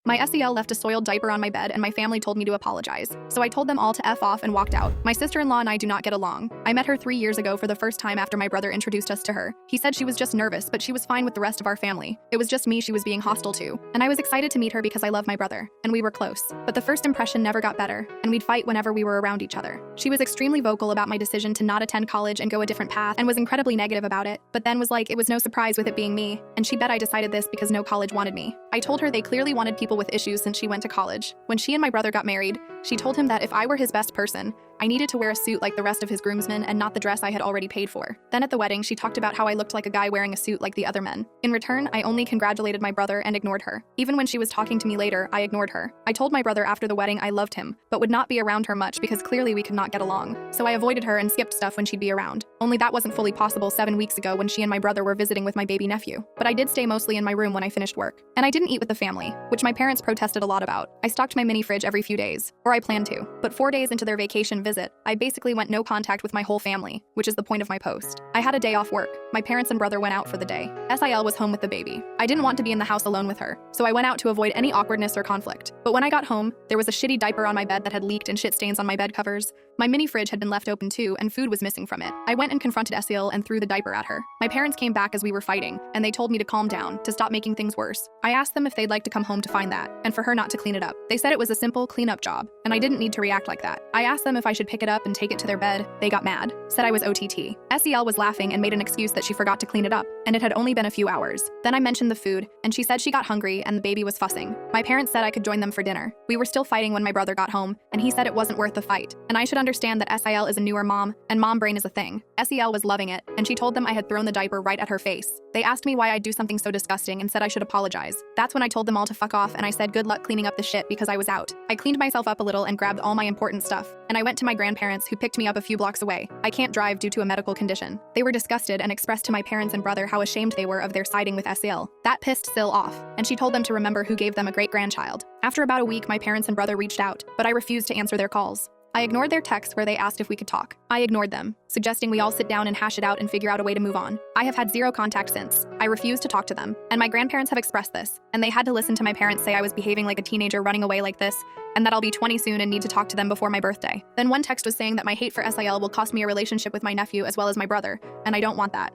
My SEL left a soiled diaper on my bed and my family told me to apologize. So I told them all to F off and walked out. My sister-in-law and I do not get along. I met her 3 years ago for the first time after my brother introduced us to her. He said she was just nervous, but she was fine with the rest of our family. It was just me she was being hostile to. And I was excited to meet her because I love my brother, and we were close. But the first impression never got better, and we'd fight whenever we were around each other. She was extremely vocal about my decision to not attend college and go a different path, and was incredibly negative about it, but then was like it was no surprise with it being me, and she bet I decided this because no college wanted me. I told her they clearly wanted people with issues since she went to college. When she and my brother got married, she told him that if I were his best person, I needed to wear a suit like the rest of his groomsmen and not the dress I had already paid for. Then at the wedding, she talked about how I looked like a guy wearing a suit like the other men. In return, I only congratulated my brother and ignored her. Even when she was talking to me later, I ignored her. I told my brother after the wedding I loved him, but would not be around her much because clearly we could not get along. So I avoided her and skipped stuff when she'd be around. Only that wasn't fully possible 7 weeks ago when she and my brother were visiting with my baby nephew. But I did stay mostly in my room when I finished work. And I didn't eat with the family, which my parents protested a lot about. I stocked my mini fridge every few days, or I planned to. But 4 days into their vacation visit, I basically went no contact with my whole family, which is the point of my post. I had a day off work. My parents and brother went out for the day. SIL was home with the baby. I didn't want to be in the house alone with her, so I went out to avoid any awkwardness or conflict. But when I got home, there was a shitty diaper on my bed that had leaked and shit stains on my bed covers. My mini fridge had been left open too, and food was missing from it. I went and confronted SIL and threw the diaper at her. My parents came back as we were fighting, and they told me to calm down, to stop making things worse. I asked them if they'd like to come home to find that, and for her not to clean it up. They said it was a simple cleanup job, and I didn't need to react like that. I asked them if I should pick it up and take it to their bed. They got mad, said I was OTT. SEL was laughing and made an excuse that she forgot to clean it up, and it had only been a few hours. Then I mentioned the food, and she said she got hungry and the baby was fussing. My parents said I could join them for dinner. We were still fighting when my brother got home, and he said it wasn't worth the fight. And I should understand that SIL is a newer mom, and mom brain is a thing. SEL was loving it, and she told them I had thrown the diaper right at her face. They asked me why I'd do something so disgusting and said I should apologize. That's when I told them all to fuck off, and I said good luck cleaning up the shit because I was out. I cleaned myself up a little and grabbed all my important stuff, and I went to my grandparents who picked me up a few blocks away. I can't drive due to a medical condition. They were disgusted and expressed to my parents and brother how ashamed they were of their siding with SIL. That pissed Sil off, and she told them to remember who gave them a great-grandchild. After about a week, my parents and brother reached out, but I refused to answer their calls. I ignored their texts where they asked if we could talk. I ignored them, suggesting we all sit down and hash it out and figure out a way to move on. I have had zero contact since. I refused to talk to them, and my grandparents have expressed this, and they had to listen to my parents say I was behaving like a teenager running away like this, and that I'll be 20 soon and need to talk to them before my birthday. Then one text was saying that my hate for SIL will cost me a relationship with my nephew as well as my brother, and I don't want that.